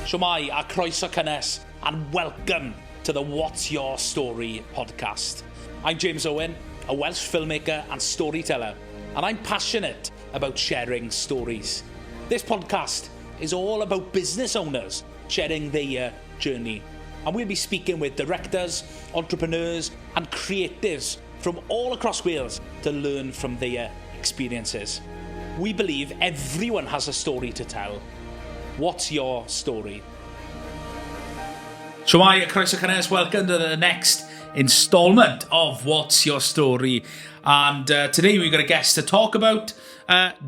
Shwmai a croeso cynnes, and welcome to the What's Your Story podcast. I'm James Owen, a Welsh filmmaker and storyteller, and I'm passionate about sharing stories. This podcast is all about business owners sharing their journey, and we'll be speaking with directors, entrepreneurs and creatives from all across Wales to learn from their experiences. We believe everyone has a story to tell. What's your story? Shwmai, croeso cynnes, welcome to the next instalment of What's Your Story. And today we've got a guest to talk about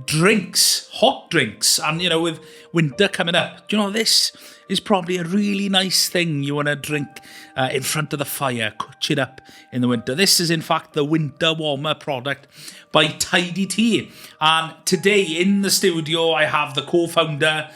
drinks, hot drinks. And, you know, with winter coming up, do you know, this is probably a really nice thing you want to drink in front of the fire, cook it up in the winter. This is, in fact, the winter warmer product by Tidy Tea. And today in the studio, I have the co-founder,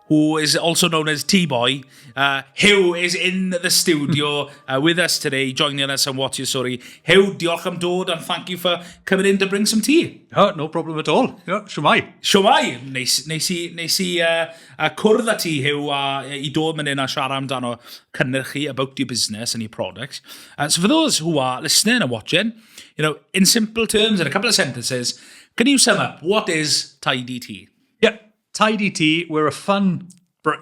who is also known as T-Boy. Huw is in the studio with us today, joining us on What's Your Story. Huw, diolch am dod, and thank you for coming in to bring some tea. Oh, no problem at all. Yeah, shwmai. Shwmai. Nes i cwrdd â ti, Huw, I dod mynd in a siarad amdano cynnyrchu about your business and your products. So for those who are listening and watching, you know, in simple terms, in a couple of sentences, can you sum up what is Tidy Tea? Yeah. Tidy Tea, we're a fun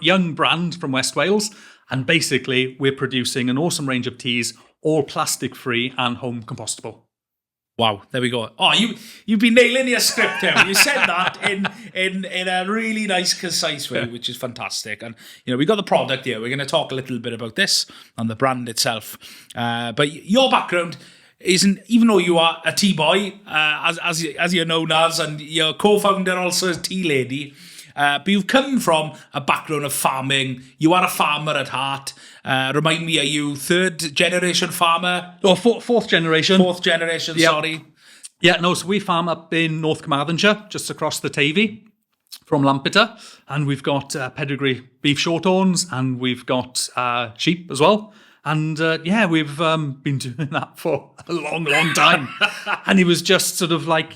young brand from West Wales, and basically we're producing an awesome range of teas, all plastic-free and home compostable. Wow, there we go. Oh, you've been nailing your script here. You said that in a really nice, concise way, which is fantastic. And, you know, we got the product here. We're going to talk a little bit about this and the brand itself. But your background isn't, even though you are a tea boy, as you're known as, and your co-founder also is tea lady, but you've come from a background of farming. You are a farmer at heart. Remind me, are you third generation farmer? Or fourth generation. Fourth generation, yep. Sorry. Yeah, no, so we farm up in North Carmarthenshire, just across the Tavy from Lampeter. And we've got pedigree beef shorthorns, and we've got sheep as well. And we've been doing that for a long, long time. And it was just sort of like,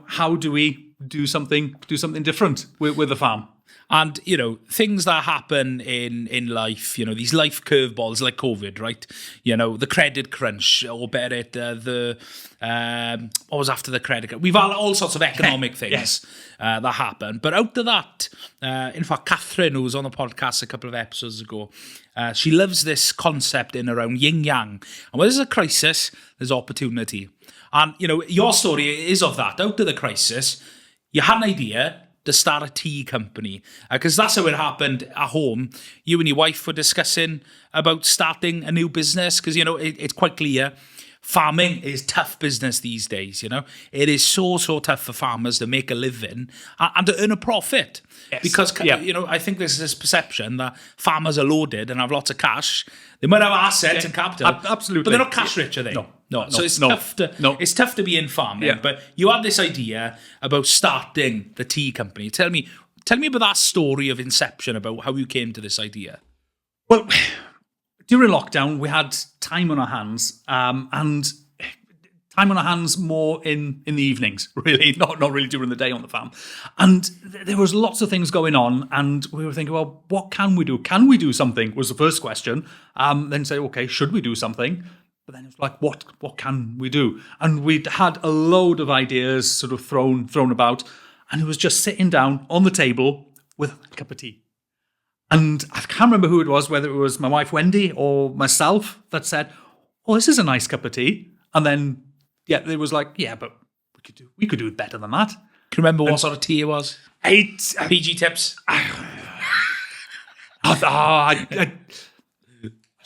how do we do something different with the farm? And, you know, things that happen in life, you know, these life curveballs like COVID, right? You know, the credit crunch, or better yet, what was after the credit crunch? We've had all sorts of economic things that happen. But out of that, in fact, Catherine, who was on the podcast a couple of episodes ago, she loves this concept in around yin-yang. And when there's a crisis, there's opportunity. And, you know, your story is of that. Out of the crisis, you had an idea to start a tea company, because that's how it happened at home. You and your wife were discussing about starting a new business, because, you know, it's quite clear farming is tough business these days. You know, it is so tough for farmers to make a living and to earn a profit. Yes. Because, you know, I think there's this perception that farmers are loaded and have lots of cash. They might have assets and capital. Absolutely. But they're not cash rich, are they? No. So it's tough to be in farming. Yeah. But you had this idea about starting the tea company. Tell me about that story of inception, about how you came to this idea. Well, during lockdown, we had time on our hands, and time on our hands more in the evenings, really, not really during the day on the farm. And there was lots of things going on, and we were thinking, well, what can we do? Can we do something, was the first question. Then say, okay, should we do something? But then it's like, what can we do? And we'd had a load of ideas sort of thrown about, and it was just sitting down on the table with a cup of tea. And I can't remember who it was, whether it was my wife Wendy or myself, that said, oh, this is a nice cup of tea. And then, it was like, but we could do it better than that. Can you remember what sort of tea it was? PG tips.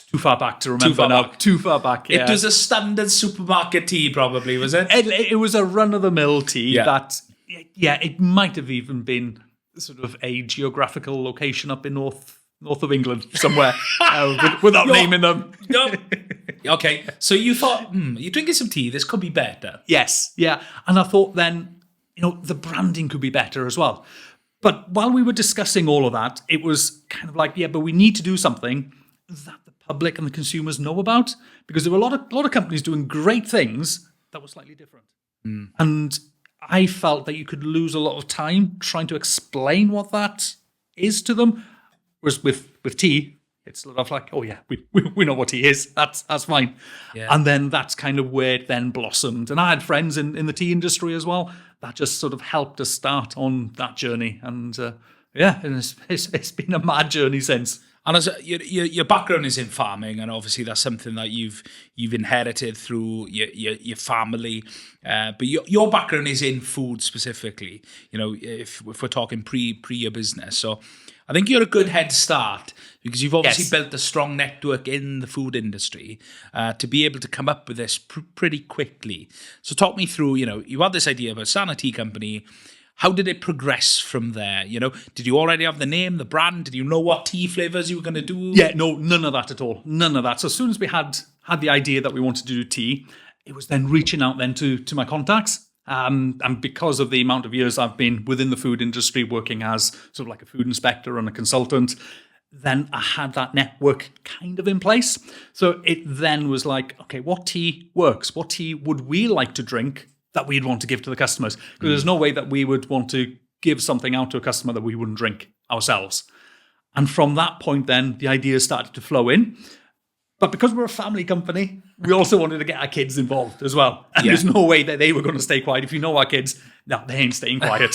Too far back to remember now. Too far back, yeah. It was a standard supermarket tea, probably, was it? It was a run-of-the-mill tea that, it might have even been sort of a geographical location up in north of England somewhere, without naming them. No. Okay, so you thought, you're drinking some tea, this could be better. Yes, yeah. And I thought then, you know, the branding could be better as well. But while we were discussing all of that, it was kind of like, but we need to do something that the public and the consumers know about, because there were a lot of companies doing great things that were slightly different. And I felt that you could lose a lot of time trying to explain what that is to them. Whereas with tea, it's sort of like, oh yeah, we know what tea is. That's fine. Yeah. And then that's kind of where it then blossomed. And I had friends in the tea industry as well. That just sort of helped us start on that journey. And and it's been a mad journey since. And as your background is in farming, and obviously that's something that you've inherited through your family. But your background is in food specifically. If we're talking pre your business, so I think you're a good head start because you've obviously built a strong network in the food industry to be able to come up with this pretty quickly. So talk me through. You had this idea of a sanity company. How did it progress from there? Did you already have the name, the brand? Did you know what tea flavors you were going to do? Yeah, no, none of that at all. None of that. So as soon as we had the idea that we wanted to do tea, it was then reaching out then to my contacts. And because of the amount of years I've been within the food industry, working as sort of like a food inspector and a consultant, then I had that network kind of in place. So it then was like, okay, what tea works? What tea would we like to drink that we'd want to give to the customers? Because there's no way that we would want to give something out to a customer that we wouldn't drink ourselves. And from that point then, the ideas started to flow in. But because we're a family company, we also wanted to get our kids involved as well. And there's no way that they were going to stay quiet. If you know our kids, no, they ain't staying quiet.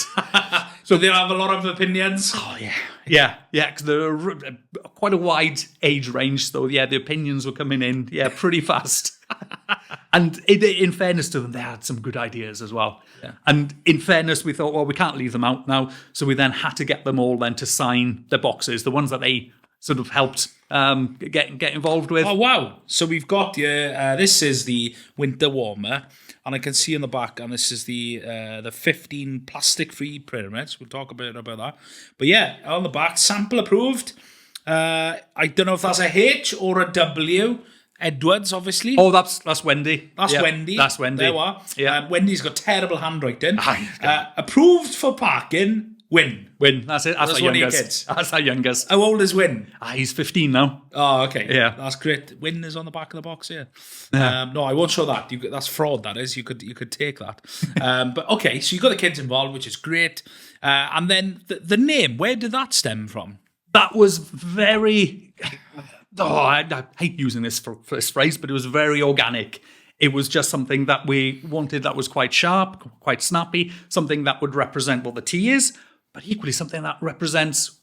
So they have a lot of opinions? Oh, yeah. Because they're quite a wide age range. So, the opinions were coming in, pretty fast. And in fairness to them, they had some good ideas as well. Yeah. And in fairness, we thought, well, we can't leave them out now. So we then had to get them all then to sign the boxes, the ones that they sort of helped get involved with. Oh, wow. So we've got this is the winter warmer, and I can see in the back, and this is the 15 plastic-free pyramids. We'll talk a bit about that. But yeah, on the back, sample approved. I don't know if that's a H or a W. Edwards, obviously. Oh, that's Wendy. Wendy. That's Wendy. There we are. Yeah. Wendy's got terrible handwriting. Approved for parking. Win. That's it. That's our youngest. That's our youngest. How old is Win? He's 15 now. Oh, okay. Yeah. That's great. Win is on the back of the box here. No, I won't show that. That's fraud, that is. You could take that. But okay, so you got the kids involved, which is great. And then the name, where did that stem from? That was very... I hate using this phrase, but it was very organic. It was just something that we wanted that was quite sharp, quite snappy, something that would represent what the tea is, but equally something that represents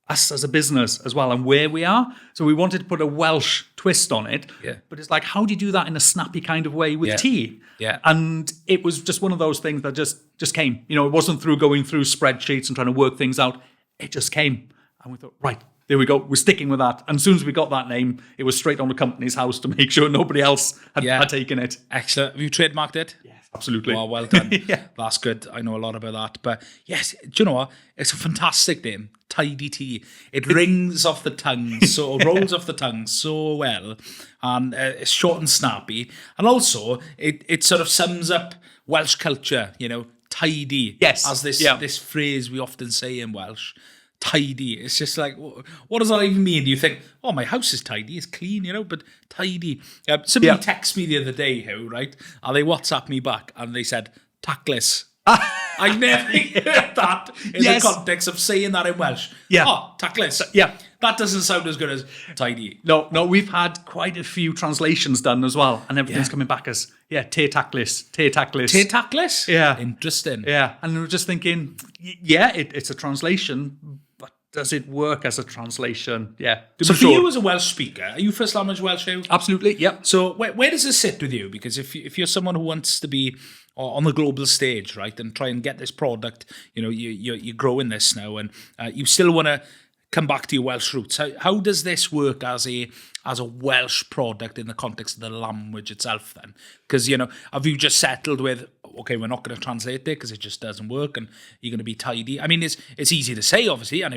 us as a business as well and where we are. So we wanted to put a Welsh twist on it, but it's like, how do you do that in a snappy kind of way with tea? Yeah. And it was just one of those things that just came. It wasn't through going through spreadsheets and trying to work things out. It just came. And we thought, right, there we go. We're sticking with that. And as soon as we got that name, it was straight on the company's house to make sure nobody else had taken it. Excellent. Have you trademarked it? Yes, absolutely. Oh, well done. That's good. I know a lot about that. But yes, do you know what? It's a fantastic name. Tidy Tea. It rings off the tongue, so rolls off the tongue so well. And it's short and snappy. And also, it sort of sums up Welsh culture, tidy. Yes. As this phrase we often say in Welsh. Tidy. It's just like, what does that even mean? You think, oh, my house is tidy, it's clean, but tidy. Somebody texted me the other day, Huw, right? And they WhatsApp me back and they said, tactless. I never heard that in the context of saying that in Welsh. Yeah. Oh, tactless. Yeah. That doesn't sound as good as tidy. No, we've had quite a few translations done as well, and everything's coming back as, te tactless. Te tactless? Yeah. Interesting. Yeah, and we were just thinking, it's a translation, but does it work as a translation? Yeah. So for you as a Welsh speaker, are you first language Welsh, Huw? Absolutely, yep. So where does it sit with you? Because if you're someone who wants to be on the global stage, right, and try and get this product, you're growing this now, and you still want to come back to your Welsh roots. How does this work as a Welsh product in the context of the language itself then? Because, have you just settled with, okay, we're not going to translate it because it just doesn't work and you're going to be tidy? I mean, it's easy to say, obviously, and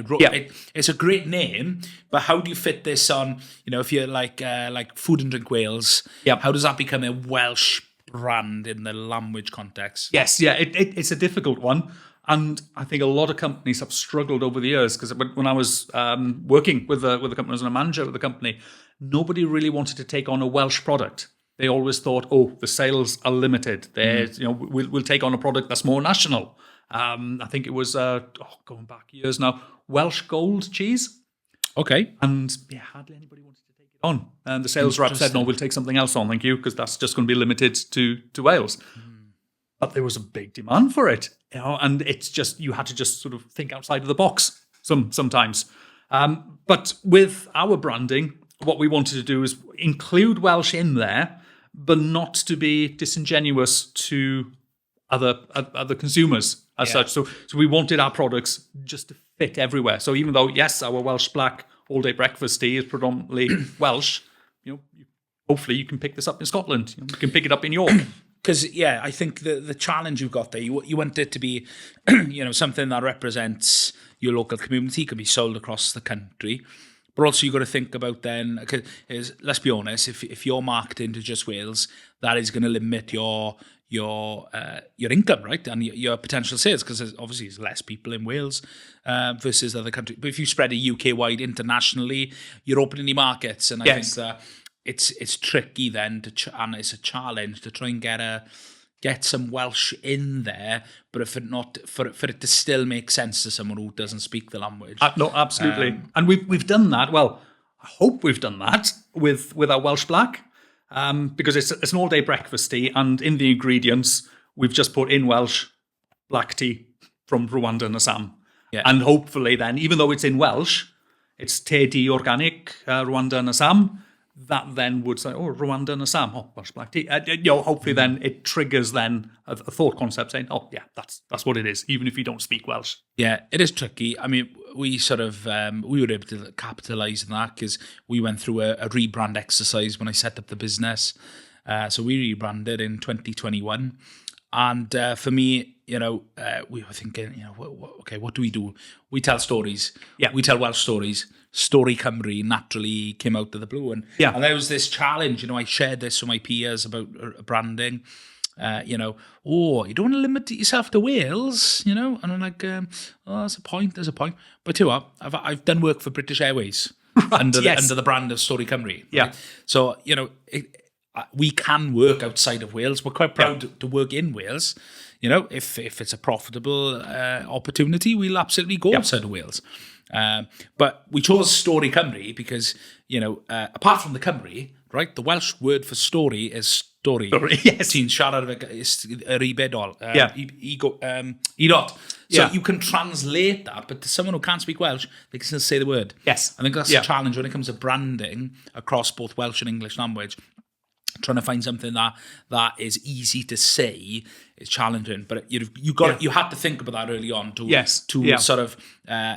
it's a great name, but how do you fit this on, if you're like Food and Drink Wales, how does that become a Welsh brand in the language context? Yes, it's a difficult one. And I think a lot of companies have struggled over the years because when I was working with the company, as a manager with the company, nobody really wanted to take on a Welsh product. They always thought, the sales are limited. We'll take on a product that's more national. I think it was going back years now, Welsh Gold cheese. Okay. And hardly anybody wanted to take it on. And the sales rep said, no, we'll take something else on, thank you, because that's just going to be limited to Wales. But there was a big demand for it, and it's just, you had to just sort of think outside of the box sometimes. But with our branding, what we wanted to do is include Welsh in there, but not to be disingenuous to other consumers as such. So we wanted our products just to fit everywhere. So even though, yes, our Welsh Black all-day breakfast tea is predominantly Welsh, hopefully you can pick this up in Scotland. You can pick it up in York. Because, I think the challenge you've got there, you want it to be, something that represents your local community, can be sold across the country. But also you've got to think about then, let's be honest, if you're marketing to just Wales, that is going to limit your income, right? And your potential sales, because obviously there's less people in Wales versus other countries. But if you spread it UK-wide internationally, you're opening the markets. And I think that it's tricky then and it's a challenge to try and get some Welsh in there, but if it not for it to still make sense to someone who doesn't speak the language. No, absolutely. And we've done that. Well, I hope we've done that with our Welsh Black, because it's an all-day breakfast tea, and in the ingredients we've just put in Welsh black tea from Rwanda and Assam. Yeah. And hopefully then, even though it's in Welsh, it's te di organic, Rwanda and Assam. That then would say, Rwanda and Assam, Welsh black tea. Hopefully then it triggers then a thought concept saying, that's what it is, even if you don't speak Welsh. Yeah, it is tricky. I mean, we sort of, we were able to capitalise on that because we went through a rebrand exercise when I set up the business. So we rebranded in 2021. And for me, we were thinking, what do we do? We tell stories. Yeah. We tell Welsh stories. Stori Cymru naturally came out of the blue. And there was this challenge, I shared this with my peers about branding. You don't want to limit yourself to Wales, and I'm like, there's a point. But you know what? I've done work for British Airways under the brand of Stori Cymru. Right? Yeah. So, we can work outside of Wales. We're quite proud to work in Wales. If it's a profitable opportunity, we'll absolutely go outside of Wales. But we chose Stori Cymru because, apart from the Cymru, right, the Welsh word for story is stori. Yes. Ti'n siarad yr ibedol. Idot. So you can translate that, but to someone who can't speak Welsh, they can still say the word. Yes. I think that's a challenge when it comes to branding across both Welsh and English language. Trying to find something that is easy to say is challenging, but you had to think about that early on to sort of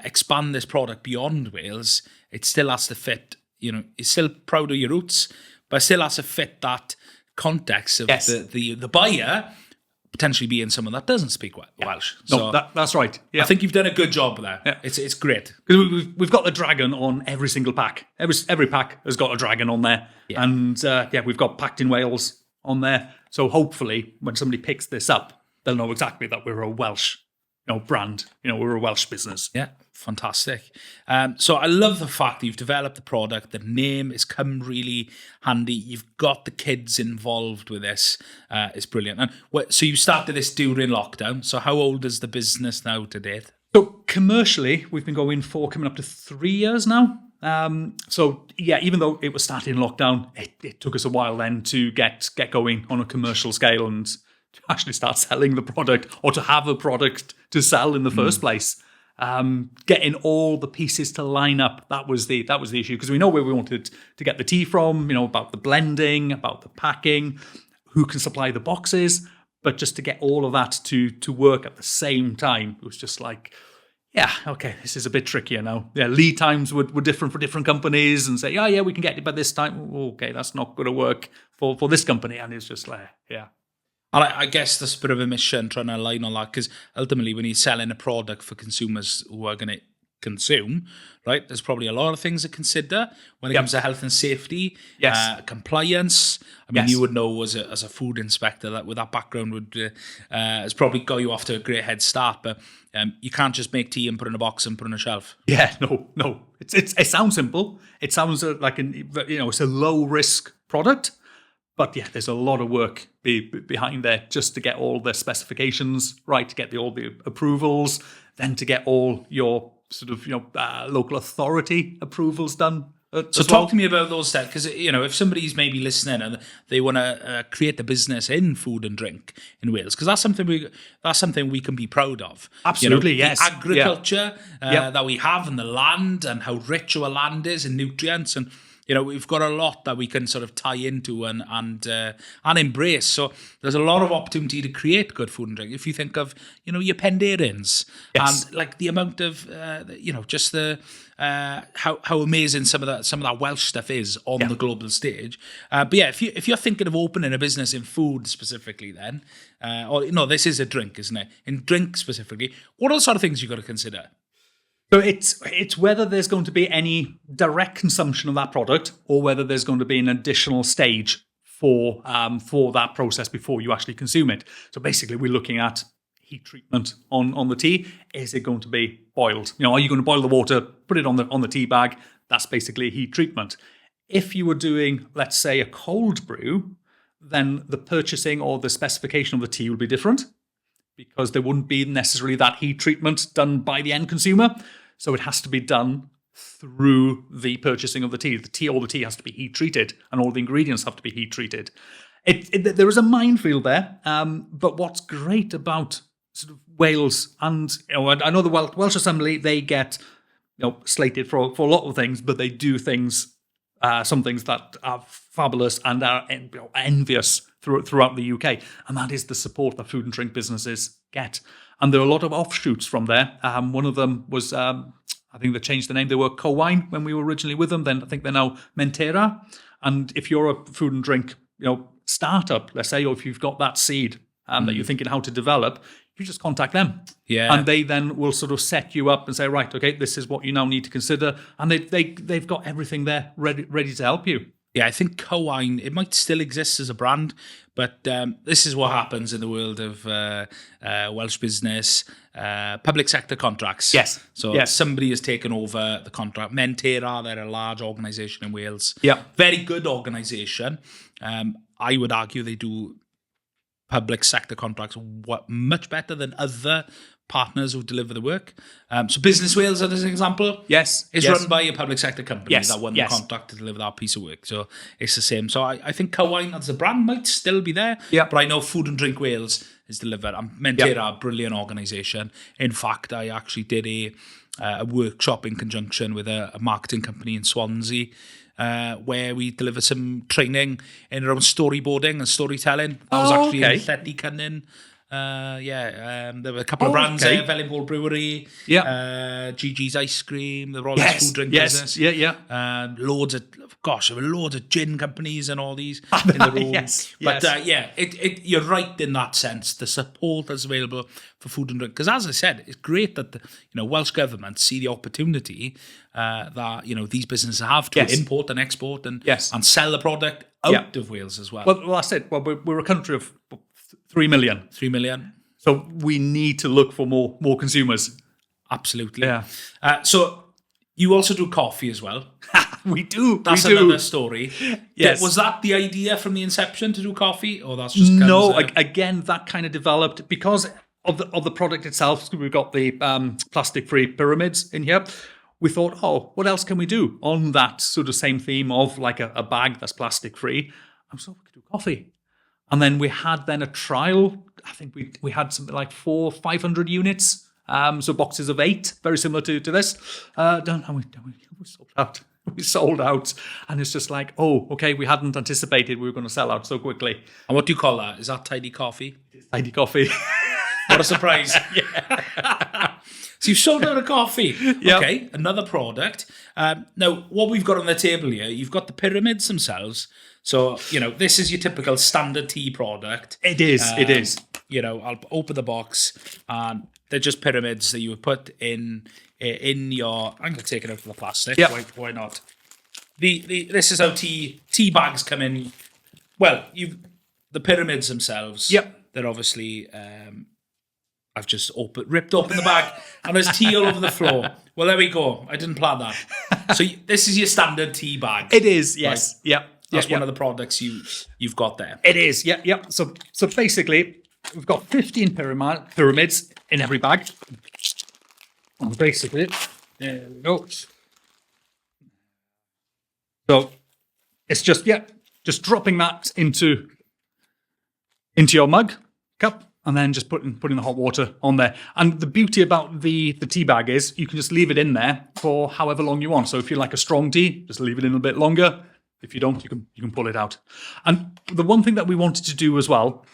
expand this product beyond Wales. It still has to fit. You're still proud of your roots, but it still has to fit that context of the buyer potentially being someone that doesn't speak Welsh. So that's right. Yeah. I think you've done a good job there. Yeah. It's great. Because we've got the dragon on every single pack. Every pack has got a dragon on there. Yeah. And we've got Packed in Wales on there. So hopefully when somebody picks this up, they'll know exactly that we're a Welsh brand. We're a Welsh business. Yeah, fantastic. So I love the fact that you've developed the product. The name has come really handy. You've got the kids involved with this. It's brilliant. And so you started this during lockdown. So how old is the business now to date? So commercially, we've been going for coming up to 3 years now. Even though it was starting in lockdown, it took us a while then to get going on a commercial scale and to actually start selling the product, or to have a product to sell in the first place. Getting all the pieces to line up, that was the issue, because we know where we wanted to get the tea from, about the blending, about the packing, who can supply the boxes, but just to get all of that to work at the same time, it was just like, this is a bit trickier now. Yeah, lead times were different for different companies, and say, we can get it by this time. Okay, that's not going to work for this company, and it's just like, And I guess there's a bit of a mission trying to align on that, because ultimately when you're selling a product for consumers who are going to consume, right, there's probably a lot of things to consider when it comes to health and safety, compliance. I mean, you would know as a food inspector that with that background has probably got you off to a great head start, but you can't just make tea and put it in a box and put it on a shelf. Yeah, no. It sounds simple. It sounds like it's a low risk product. But there's a lot of work behind there just to get all the specifications right, to get all the approvals, then to get all your sort of local authority approvals done. So talk to me about those steps, because if somebody's maybe listening and they want to create a business in food and drink in Wales, because that's something we can be proud of. Absolutely, yes. The agriculture that we have, and the land, and how rich our land is in nutrients, and we've got a lot that we can sort of tie into and embrace. So there's a lot of opportunity to create good food and drink. If you think of your Penderins, and like the amount of just the how amazing some of that Welsh stuff is on the global stage. But yeah, if you're thinking of opening a business in food specifically, then this is a drink, isn't it? In drink specifically, what are the sort of things you've got to consider? So it's whether there's going to be any direct consumption of that product, or whether there's going to be an additional stage for that process before you actually consume it. So basically, we're looking at heat treatment on the tea. Is it going to be boiled? Are you going to boil the water, put it on the tea bag? That's basically heat treatment. If you were doing, let's say, a cold brew, then the purchasing or the specification of the tea will be different, because there wouldn't be necessarily that heat treatment done by the end consumer. So it has to be done through the purchasing of the tea. All the tea has to be heat treated, and all the ingredients have to be heat treated. There is a minefield there, but what's great about sort of Wales, and I know the Welsh Assembly, they get slated for a lot of things, but they do things, some things that are fabulous and are envious throughout the UK, and that is the support that food and drink businesses get. And there are a lot of offshoots from there. One of them was, I think they changed the name. They were Co-Wine when we were originally with them. Then I think they're now Mentera. And if you're a food and drink startup, let's say, or if you've got that seed that you're thinking how to develop, you just contact them. Yeah. And they then will sort of set you up and say, right, okay, this is what you now need to consider. And they've got everything there ready to help you. Yeah, I think Co-Wine, it might still exist as a brand, but this is what happens in the world of Welsh business, public sector contracts. Yes. So somebody has taken over the contract. Mentera, they're a large organisation in Wales. Yeah. Very good organisation. I would argue they do public sector contracts much better than other partners who deliver the work. So Business Wales, as an example, is run by a public sector company that won the contract to deliver that piece of work. So it's the same. So I think Co-Wine as a brand might still be there, but I know Food and Drink Wales is delivered. Mentera, a brilliant organisation. In fact, I actually did a workshop in conjunction with a marketing company in Swansea, where we delivered some training in around storyboarding and storytelling. That was actually in Lletty Cynnin. There were a couple of brands there, Vellinball Brewery, GG's Ice Cream, the Royal Food Drink business. There were loads of gin companies and all these in the room. You're right in that sense. The support that's available for food and drink, because as I said, it's great that the Welsh government see the opportunity that these businesses have to import and export and sell the product out of Wales as well. Well, that's it. Well, we're a country of 3 million. 3 million. So we need to look for more consumers. Absolutely. Yeah. So you also do coffee as well. We do. That's another story. Yes. Was that the idea from the inception to do coffee, or that's just again, that kind of developed because of the product itself. We've got the plastic-free pyramids in here. We thought, what else can we do on that sort of same theme of like a bag that's plastic-free? And so we could do coffee. And then we had a trial. I think we had something like 500 units. So boxes of 8, very similar to this. We sold out. We sold out. And it's just like, we hadn't anticipated we were going to sell out so quickly. And what do you call that? Is that tidy coffee? Tidy coffee. What a surprise. So you've sold out of coffee. Yep. Okay, another product. Now, what we've got on the table here, you've got the pyramids themselves. So, this is your typical standard tea product. It is. I'll open the box, and they're just pyramids that you would put in your... I'm going to take it out of the plastic. Yep. Why not? This is how tea bags come in. Well, the pyramids themselves. Yep. They're obviously... I've just ripped open the bag, and there's tea all over the floor. Well, there we go. I didn't plan that. So this is your standard tea bag. It is, yes. Right? Yep. That's one of the products you've got there. It is, yeah. So basically, we've got 15 pyramids in every bag. And basically, There we go. So it's just dropping that into your mug cup, and then just putting the hot water on there. And the beauty about the tea bag is you can just leave it in there for however long you want. So if you like a strong tea, just leave it in a bit longer. If you don't, you can pull it out. And the one thing that we wanted to do as well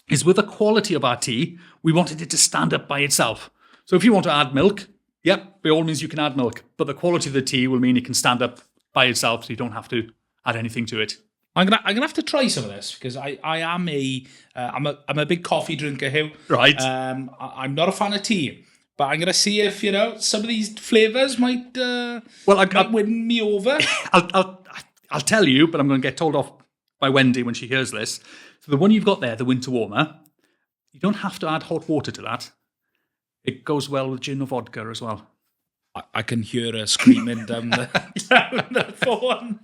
is with the quality of our tea, we wanted it to stand up by itself. So if you want to add milk, by all means you can add milk, but the quality of the tea will mean it can stand up by itself, so you don't have to add anything to it. I'm gonna have to try some of this because I'm a big coffee drinker, Huw. Right. I'm not a fan of tea, but I'm gonna see if some of these flavors might win me over. I'll tell you, but I'm going to get told off by Wendy when she hears this. So the one you've got there, the winter warmer, you don't have to add hot water to that. It goes well with gin or vodka as well. I can hear her screaming down the phone.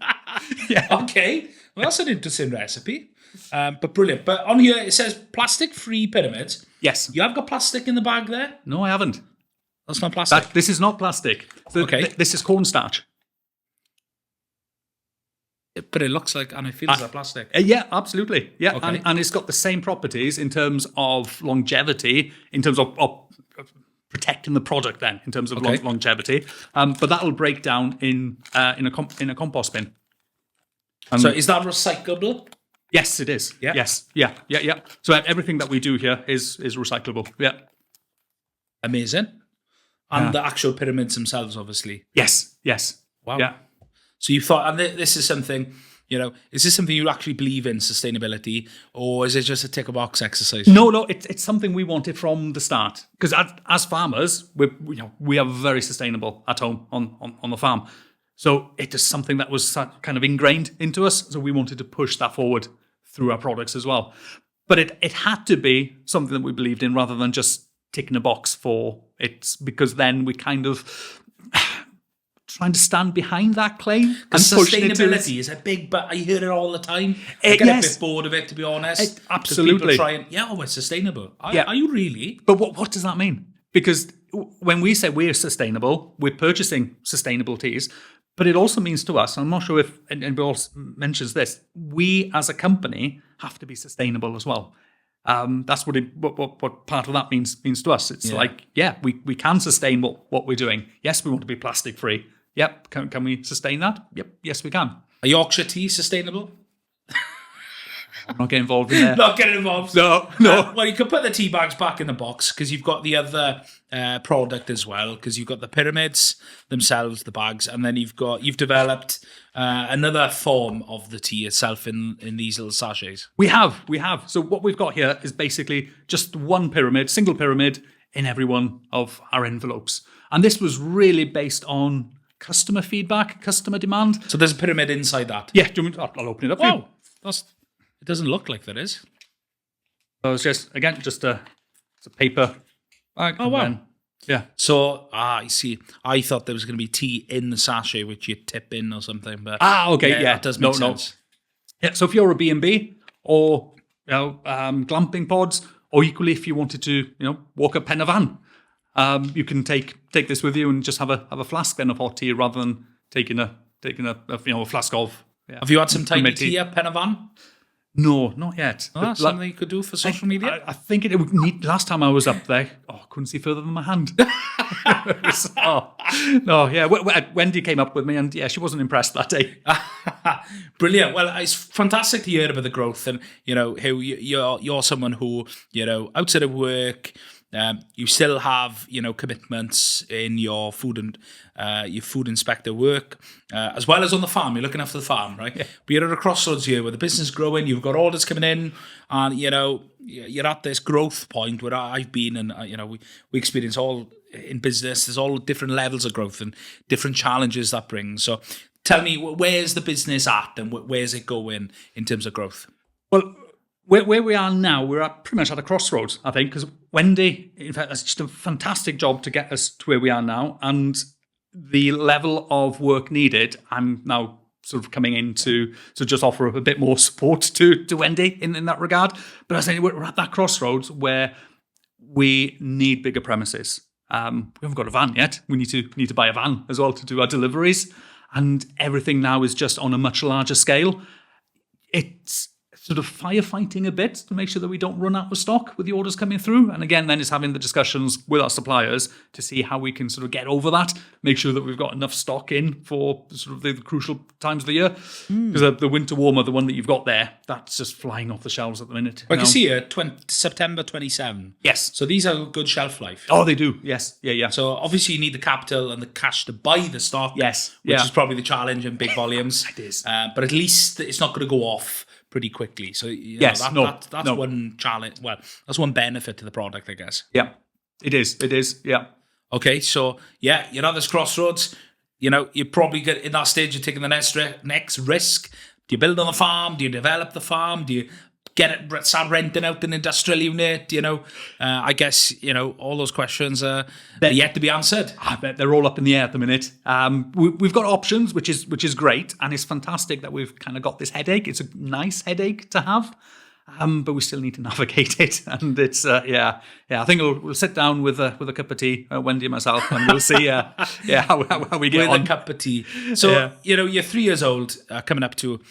Yeah. Okay. Well, that's an interesting recipe. But brilliant. But on here, it says plastic-free pyramids. Yes. You have got plastic in the bag there? No, I haven't. That's not plastic? This is not plastic. Okay. This is cornstarch. But it looks like, and it feels like plastic. Yeah, absolutely. Yeah, Okay. and it's got the same properties in terms of longevity, in terms of protecting the product then, in terms of longevity. But that'll break down in a compost bin. So is that recyclable? Yes, it is. Yeah. Yes. Yeah. So everything that we do here is recyclable. Yeah. Amazing. And the actual pyramids themselves, obviously. Yes. Wow. Yeah. So you thought, and this is something, is this something you actually believe in, sustainability, or is it just a tick a box exercise? No, it's something we wanted from the start. Because as farmers, we are very sustainable at home on the farm. So it is something that was kind of ingrained into us. So we wanted to push that forward through our products as well. But it had to be something that we believed in rather than just ticking a box for it, because then we kind of trying to stand behind that claim. Because sustainability is a big, but I hear it all the time. I get a bit bored of it, to be honest. Absolutely. People try we're sustainable. Are you really? But what does that mean? Because when we say we're sustainable, we're purchasing sustainable teas, but it also means to us, I'm not sure if anybody else mentions this, we as a company have to be sustainable as well. That's what part of that means to us. It's we can sustain what we're doing. Yes, we want to be plastic free. Yep. Can we sustain that? Yep. Yes, we can. Are Yorkshire tea sustainable? I'm not getting involved in there. Not getting involved. No. Well, you can put the tea bags back in the box because you've got the other product as well. Because you've got the pyramids themselves, the bags, and then you've developed another form of the tea itself in these little sachets. We have. So what we've got here is basically just one pyramid, single pyramid in every one of our envelopes, and this was really based on customer feedback, customer demand. So there's a pyramid inside that. Yeah, I'll open it up. Wow, it doesn't look like there is. So it's just a paper bag. Oh wow. Yeah. So I see. I thought there was going to be tea in the sachet which you tip in or something, but okay, yeah, it does make sense. Yeah. So if you're a B&B or glamping pods, or equally if you wanted to walk up Pen y Fan, you can take this with you and just have a flask then of hot tea rather than taking a flask of. Yeah, have you had some tiny tea at Pen y Fan? No, not yet. Oh, that's something you could do for social media. I think it would need. Last time I was up there, I couldn't see further than my hand. Wendy came up with me, and she wasn't impressed that day. Brilliant. Well, it's fantastic to hear about the growth, and you're someone who outside of work. You still have, commitments in your food inspector work, as well as on the farm. You're looking after the farm, right? Yeah. But you're at a crossroads here where the business is growing. You've got orders coming in, and you're at this growth point where I've been, and we experience all in business. There's all different levels of growth and different challenges that brings. So, tell me, where's the business at, and where's it going in terms of growth? Well, where we are now, we're pretty much at a crossroads, I think, because Wendy, in fact, has just a fantastic job to get us to where we are now. And the level of work needed, I'm now sort of coming in to just offer up a bit more support to Wendy in that regard. But I say we're at that crossroads where we need bigger premises. We haven't got a van yet. We need to buy a van as well to do our deliveries, and everything now is just on a much larger scale. It's sort of firefighting a bit to make sure that we don't run out of stock with the orders coming through. And again, then it's having the discussions with our suppliers to see how we can sort of get over that, make sure that we've got enough stock in for sort of the crucial times of the year. Because the winter warmer, the one that you've got there, that's just flying off the shelves at the minute. I can see here, September 27. Yes. So these are good shelf life. Oh, they do. Yes. Yeah. So obviously you need the capital and the cash to buy the stock. Yes. Which is probably the challenge in big volumes. It is. But at least it's not going to go off pretty quickly. So yes, that's one challenge. Well, that's one benefit to the product, I guess. Yeah, it is. It is. Yeah. Okay, so yeah, you're at this crossroads. You probably get in that stage. You're taking the next risk. Do you build on the farm? Do you develop the farm? Do you start renting out an industrial unit? I guess all those questions are yet to be answered. I bet they're all up in the air at the minute. We've got options, which is great, and it's fantastic that we've kind of got this headache. It's a nice headache to have, but we still need to navigate it. And it's I think we'll sit down with a cup of tea, Wendy and myself, and we'll see how we get on. With a cup of tea. So you're 3 years old, coming up to.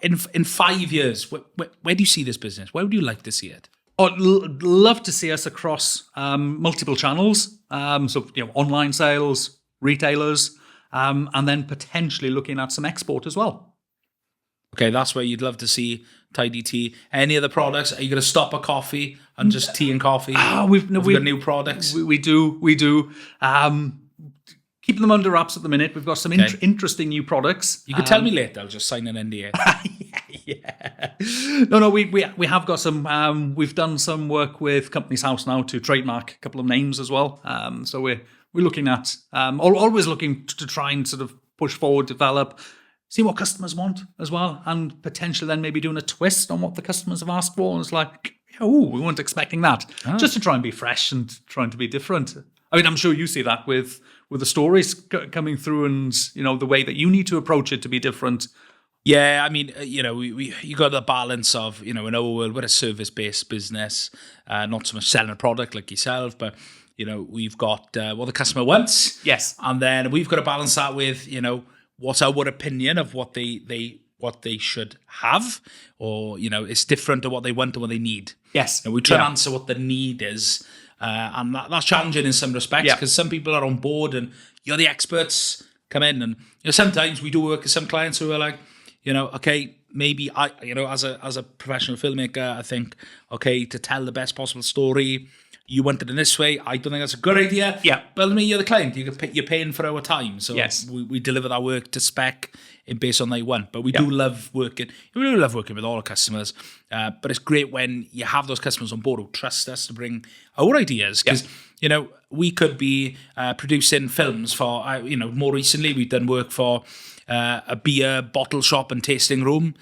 In 5 years, where do you see this business? Where would you like to see it? I'd love to see us across multiple channels. So online sales, retailers, and then potentially looking at some export as well. Okay, that's where you'd love to see Tidy Tea. Any other products? Are you going to stop a coffee and just tea and coffee? We've got new products. We do. Keeping them under wraps at the minute. We've got some interesting new products. You could tell me later. I'll just sign an NDA. Yeah. No. We have got some. We've done some work with Companies House now to trademark a couple of names as well. So we're looking at always looking to try and sort of push forward, develop, see what customers want as well, and potentially then maybe doing a twist on what the customers have asked for. And it's like, we weren't expecting that. Just to try and be fresh and trying to be different. I mean, I'm sure you see that with the stories coming through, and the way that you need to approach it to be different. Yeah, I mean, you got the balance of in our world, we're a service-based business, not so much selling a product like yourself, but we've got what the customer wants. Yes, and then we've got to balance that with what's our opinion of what they should have, or it's different to what they want and what they need. Yes, and we try to answer what the need is. And that's challenging in some respects because some people are on board and you're the experts, come in. And sometimes we do work with some clients who are like, okay, maybe I, as a professional filmmaker, I think, okay, to tell the best possible story, you want it in this way. I don't think that's a good idea. Yeah. But I mean, you're the client. You're paying for our time. So yes. we deliver that work to spec based on what they want. But we do love working. We do love working with all our customers. But it's great when you have those customers on board who trust us to bring our ideas. Because, we could be producing films for, more recently we've done work for a beer bottle shop and tasting room.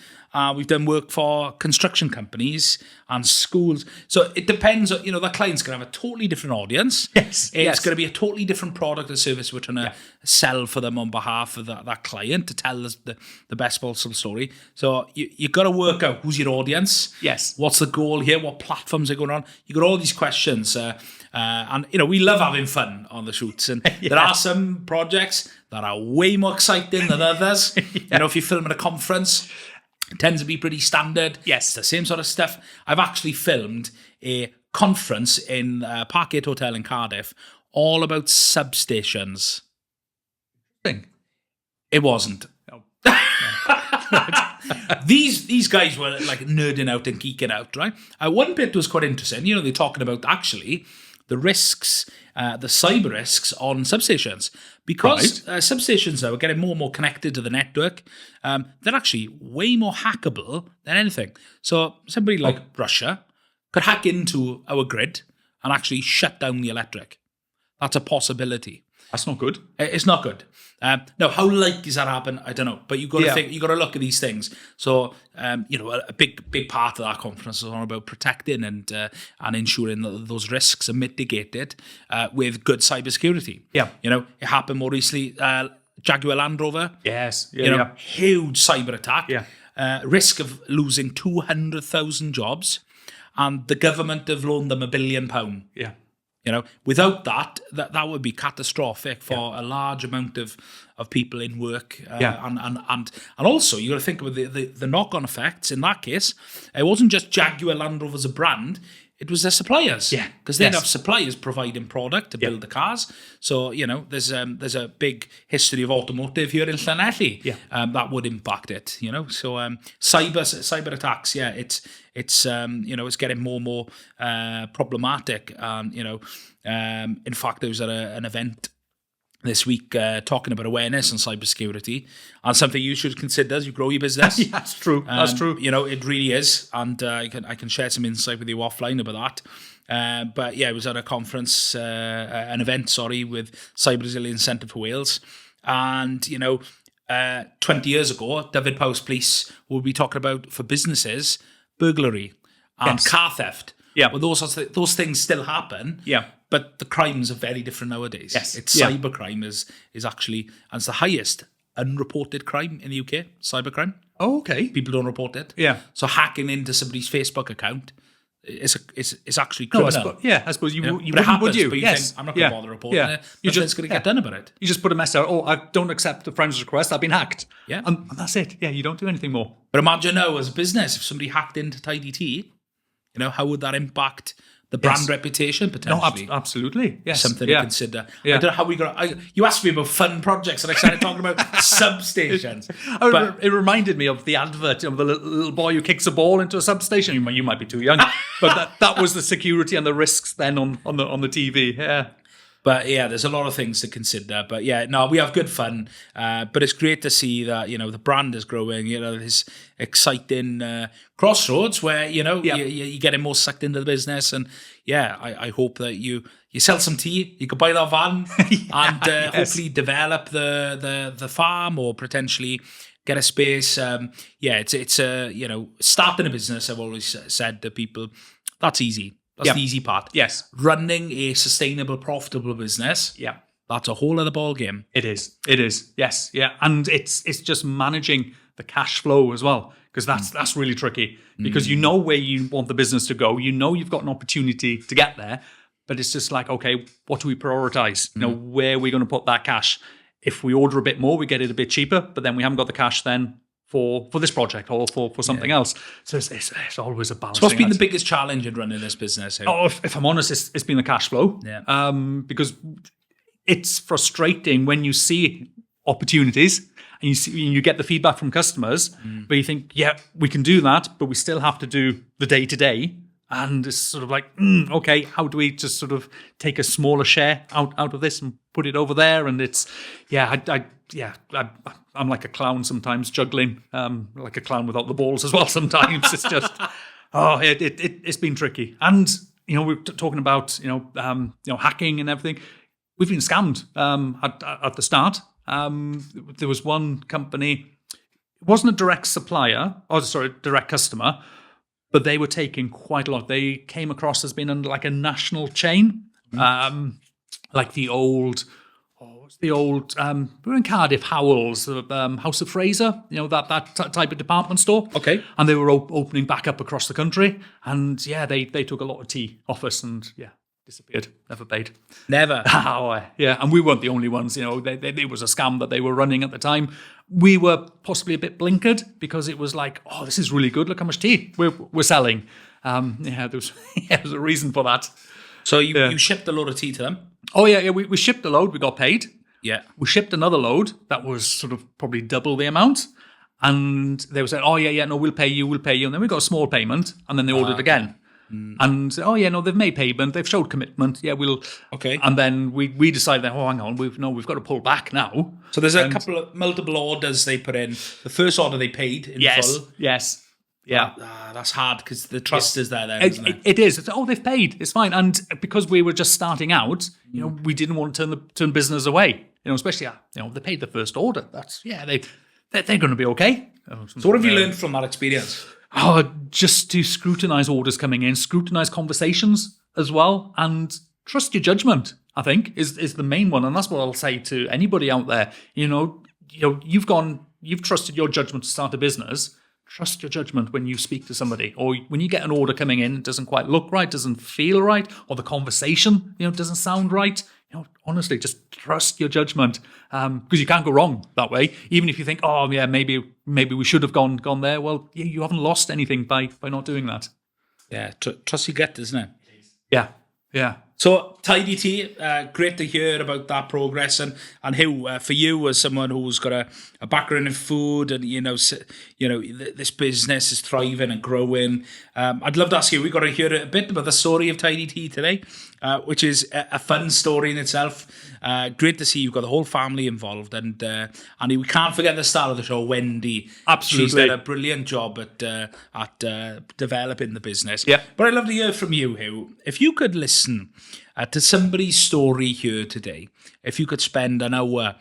We've done work for construction companies and schools. So it depends. That client's going to have a totally different audience. Yes. It's going to be a totally different product or service we're trying to sell for them on behalf of that client to tell us the best possible story. So you've got to work out who's your audience. Yes. What's the goal here? What platforms are going on? You've got all these questions. And we love having fun on the shoots. And there are some projects that are way more exciting than others. If you film at a conference, it tends to be pretty standard. Yes. It's the same sort of stuff. I've actually filmed a conference in Parkgate Hotel in Cardiff all about substations. It wasn't. No. These guys were like nerding out and geeking out, right? One bit was quite interesting. They're talking about actually the risks, the cyber risks on substations. Because substations now are getting more and more connected to the network, they're actually way more hackable than anything. So somebody like Russia could hack into our grid and actually shut down the electric. That's a possibility. That's not good. It's not good. Now, how likely does that happen? I don't know. But you've got to think. You've got to look at these things. So, a big part of that conference is all about protecting and ensuring that those risks are mitigated with good cybersecurity. Yeah. It happened more recently. Jaguar Land Rover. Yes. Huge cyber attack. Yeah. Risk of losing 200,000 jobs, and the government have loaned them £1 billion. Yeah. Without that would be catastrophic for a large amount of people in work. And also, you got to think about the knock-on effects. In that case, it wasn't just Jaguar Land Rover as a brand, it was their suppliers. Yeah. Because they'd have suppliers providing product to build the cars. So, there's a big history of automotive here in Llanelli. That would impact it, So cyber attacks, it's getting more and more problematic. And, in fact, there was at an event this week talking about awareness on cybersecurity, and something you should consider as you grow your business. That's true. That's true. It really is, and I can share some insight with you offline about that. But it was at a conference, an event, with Cyber Resilience Centre for Wales, and 20 years ago, Dyfed Powys Police would be talking about for businesses burglary and car theft. Well, those things still happen. But the crimes are very different nowadays. It's cybercrime is actually, and it's the highest unreported crime in the UK, cybercrime. Oh, okay. People don't report it. So hacking into somebody's Facebook account is actually criminal. I suppose you it happens, would you? But you think, I'm not going to bother reporting it. You're just going to get done about it. You just put a message out, I don't accept the friend's request, I've been hacked. And that's it. You don't do anything more. But imagine now, as a business, if somebody hacked into Tidy Tea, how would that impact the brand reputation potentially? No, absolutely. Yes. Something to consider. I don't know how we got. You asked me about fun projects, and I started talking about substations. It reminded me of the advert of the little boy who kicks a ball into a substation. You might be too young, but that was the security and the risks then on the TV. Yeah. But there's a lot of things to consider. But we have good fun. But it's great to see that, the brand is growing, this exciting crossroads where, you're getting more sucked into the business. And I hope that you sell some tea, you could buy that van and hopefully develop the farm or potentially get a space. It's starting a business, I've always said to people, that's easy. That's the easy part. Yes. Running a sustainable, profitable business. That's a whole other ball game. It is. Yes. Yeah. And it's just managing the cash flow as well, because that's really tricky, because you know where you want the business to go. You've got an opportunity to get there, but it's just like, okay, what do we prioritize? Where are we going to put that cash? If we order a bit more, we get it a bit cheaper, but then we haven't got the cash then for this project or for something else. So it's always a balance. So what's been the biggest challenge in running this business? If I'm honest, it's been the cash flow. Because it's frustrating when you see opportunities and you get the feedback from customers, but you think, we can do that, but we still have to do the day-to-day. And it's sort of like, okay, how do we just sort of take a smaller share out of this and put it over there? And it's, I'm like a clown sometimes, juggling, like a clown without the balls as well sometimes. It's just, it's been tricky. And, we're talking about, hacking and everything. We've been scammed at the start. There was one company, it wasn't a direct supplier, direct customer, but they were taking quite a lot. They came across as being under like a national chain, like the old, we're in Cardiff, Howells, House of Fraser, that type of department store. Okay. And they were opening back up across the country. And they took a lot of tea off us and disappeared, never paid. Never. And we weren't the only ones, there was a scam that they were running at the time. We were possibly a bit blinkered because it was like, this is really good, look how much tea we're selling. There was a reason for that. So you shipped a load of tea to them? Oh yeah, we shipped a load, we got paid. Yeah. We shipped another load that was sort of probably double the amount. And they were saying, we'll pay you. And then we got a small payment, and then they ordered again. And they've made payment, they've showed commitment. We'll. Okay. And then we decided that, hang on, we've got to pull back now. So there's a couple of multiple orders they put in. The first order they paid in full. Yes. Yeah. That's hard because the trust is there then, isn't it? It is. It's, they've paid. It's fine. And because we were just starting out, we didn't want to turn business away. Especially, they paid the first order. They're going to be okay. So what have you learned from that experience? Just to scrutinise orders coming in, scrutinise conversations as well, and trust your judgment, I think, is the main one. And that's what I'll say to anybody out there. You've trusted your judgment to start a business. trust your judgment when you speak to somebody, or when you get an order coming in, it doesn't quite look right, doesn't feel right, or the conversation, doesn't sound right. Honestly, just trust your judgment, because you can't go wrong that way. Even if you think, oh yeah, maybe we should have gone there. Well, you haven't lost anything by not doing that. Yeah, trust your gut, isn't it? Yeah. So, Tidy Tea, great to hear about that progress. And Huw, for you as someone who's got a background in food and, this business is thriving and growing, I'd love to ask you, we've got to hear a bit about the story of Tidy Tea today, which is a fun story in itself. Great to see you've got the whole family involved. And we can't forget the star of the show, Wendy. Absolutely. She's done a brilliant job at developing the business. Yeah. But I'd love to hear from you, Huw. If you could listen to somebody's story here today, if you could spend an hour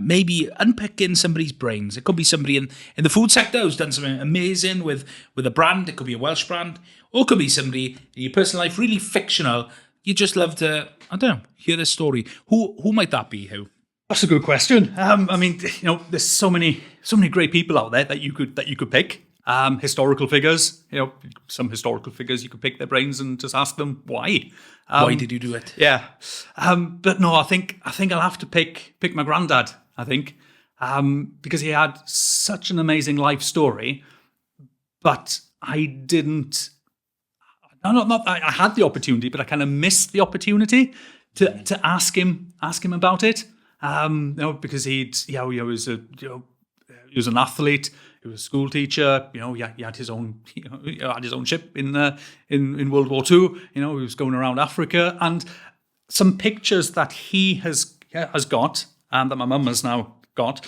maybe unpicking somebody's brains. It could be somebody in the food sector who's done something amazing with a brand. It could be a Welsh brand. Or it could be somebody in your personal life, really fictional. You just love to, hear this story. Who might that be, Huw? That's a good question. There's so many great people out there that you could pick. Historical figures, some historical figures, you could pick their brains and just ask them why. Why did you do it? Yeah. But no, I think I'll have to pick my granddad, I think, because he had such an amazing life story, but I didn't, I had the opportunity, but I kind of missed the opportunity to ask him about it. Because he was an athlete. He was a school teacher. He had his own. He had his own ship in World War II. He was going around Africa, and some pictures that he has got, and that my mum has now got,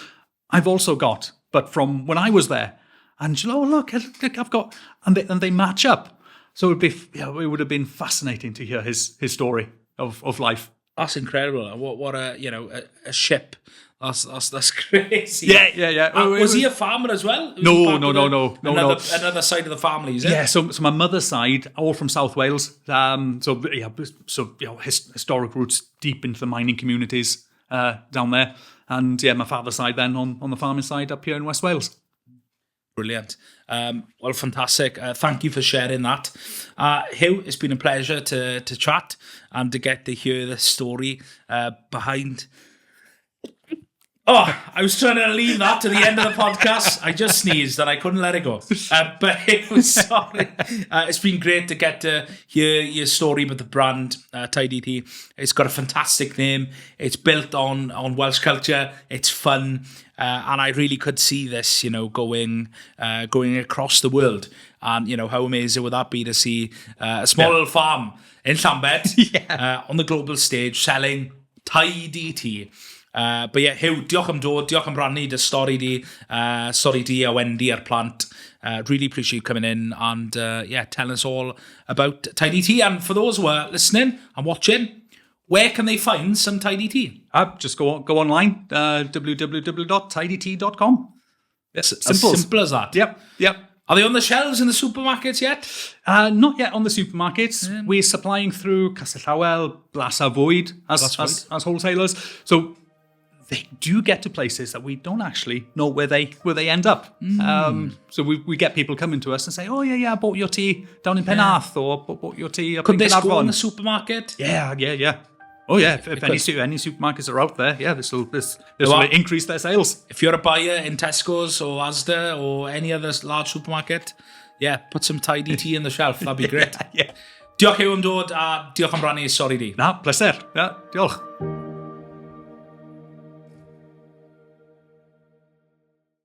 I've also got, but from when I was there. And she's like, oh look, I've got, and they match up. So it would have been fascinating to hear his story of life. That's incredible. What a ship. That's crazy. Yeah. Was he a farmer as well? No. Another side of the family, is it? Yeah. So my mother's side, all from South Wales. Historic roots deep into the mining communities down there, and my father's side then on the farming side up here in West Wales. Brilliant. Well, fantastic. Thank you for sharing that. Huw, it's been a pleasure to chat and to get to hear the story behind. Oh, I was trying to leave that to the end of the podcast. I just sneezed and I couldn't let it go. But it was sorry. It's been great to get to hear your story about the brand, Tidy Tea. It's got a fantastic name. It's built on Welsh culture. It's fun. And I really could see this, going across the world. And, how amazing would that be to see a small little farm in Llambed on the global stage selling Tidy Tea. But Huw, diolch am dod, diolch am rannu dy stori di a Wendy ar plant. Really appreciate you coming in and telling us all about Tidy Tea. And for those who are listening and watching, where can they find some Tidy Tea? Just go online, www.tidytea.com. Yes, simple as that. Yep. Are they on the shelves in the supermarkets yet? Not yet on the supermarkets. We're supplying through Castellhawel, Blasa Fwyd as wholesalers. So they do get to places that we don't actually know where they end up. So we get people coming to us and say, oh yeah, I bought your tea down in Penarth or bought your tea up in Penarth. Could this go in the supermarket? Yeah. Oh yeah, if any supermarkets are out there, this will increase their sales. If you're a buyer in Tesco's or Asda or any other large supermarket, put some Tidy Tea in the shelf. That'd be great. Yeah. Diolch Huw am dod a diolch am rannu stori di. Na, pleser. Diolch.